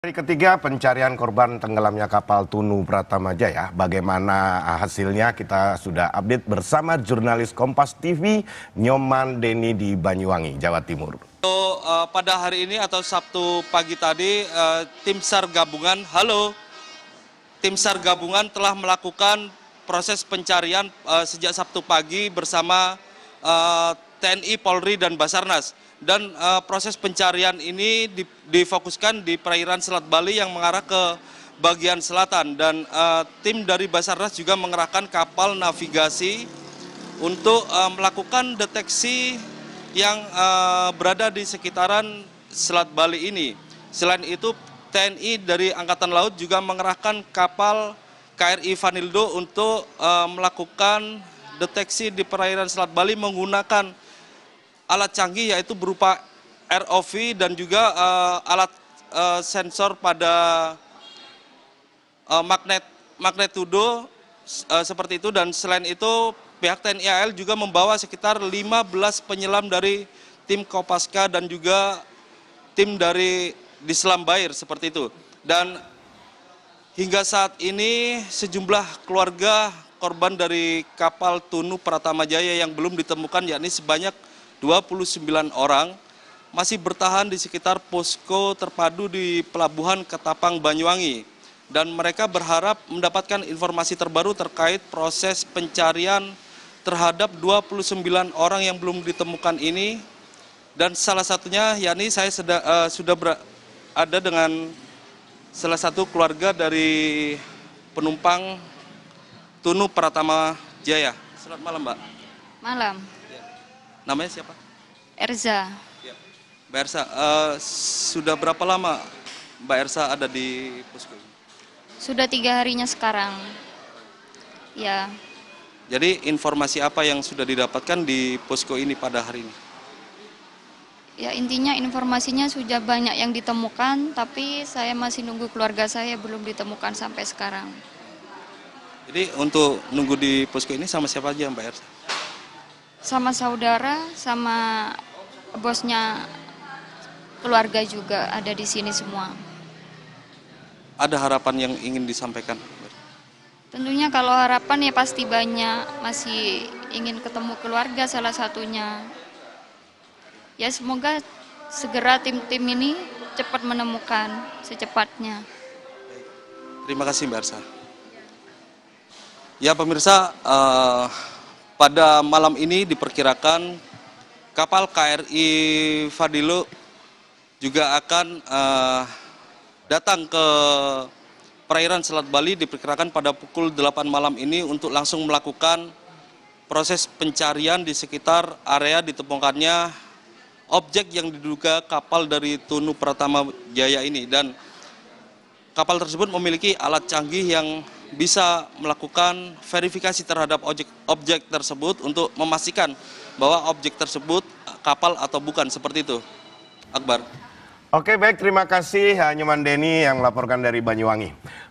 Hari ketiga pencarian korban tenggelamnya kapal Tunu Pratama Jaya. Bagaimana hasilnya kita sudah update bersama jurnalis Kompas TV Nyoman Deni di Banyuwangi, Jawa Timur. Pada hari ini atau Sabtu pagi tadi, tim SAR gabungan, tim SAR gabungan telah melakukan proses pencarian sejak Sabtu pagi bersama TNI, Polri, dan Basarnas. Dan proses pencarian ini difokuskan di perairan Selat Bali yang mengarah ke bagian selatan. Dan tim dari Basarnas juga mengerahkan kapal navigasi untuk melakukan deteksi yang berada di sekitaran Selat Bali ini. Selain itu, TNI dari Angkatan Laut juga mengerahkan kapal KRI Vanildo untuk melakukan deteksi di perairan Selat Bali menggunakan alat canggih yaitu berupa ROV dan juga alat sensor pada magnitudo seperti itu. Dan selain itu pihak TNI AL juga membawa sekitar 15 penyelam dari tim Kopaska dan juga tim dari Dislam Bair seperti itu. Dan hingga saat ini sejumlah keluarga korban dari kapal Tunu Pratama Jaya yang belum ditemukan, yakni sebanyak 29 orang, masih bertahan di sekitar posko terpadu di Pelabuhan Ketapang, Banyuwangi. Dan mereka berharap mendapatkan informasi terbaru terkait proses pencarian terhadap 29 orang yang belum ditemukan ini. Dan salah satunya, yakni saya sudah berada dengan salah satu keluarga dari penumpang Tunu Pratama Jaya. Selamat malam, Mbak. Malam. Namanya siapa? Erza. Ya. Mbak Ersa, sudah berapa lama Mbak Ersa ada di posko ini? Sudah 3 harinya sekarang. Ya. Jadi informasi apa yang sudah didapatkan di posko ini pada hari ini? Ya, intinya informasinya sudah banyak yang ditemukan, tapi saya masih nunggu keluarga saya belum ditemukan sampai sekarang. Jadi untuk nunggu di posko ini sama siapa aja Mbak Ersa? Sama saudara, sama bosnya keluarga juga ada di sini semua. Ada harapan yang ingin disampaikan? Tentunya kalau harapan ya pasti banyak, masih ingin ketemu keluarga salah satunya. Ya semoga segera tim-tim ini cepat menemukan secepatnya. Terima kasih Mbak Ersa. Ya pemirsa, pada malam ini diperkirakan kapal KRI Vanildo juga akan datang ke perairan Selat Bali, diperkirakan pada pukul 8 malam ini untuk langsung melakukan proses pencarian di sekitar area ditemukannya objek yang diduga kapal dari Tunu Pratama Jaya ini. Dan kapal tersebut memiliki alat canggih yang bisa melakukan verifikasi terhadap objek tersebut untuk memastikan bahwa objek tersebut kapal atau bukan, seperti itu. Akbar. Oke, baik, terima kasih Nyoman Deni yang melaporkan dari Banyuwangi.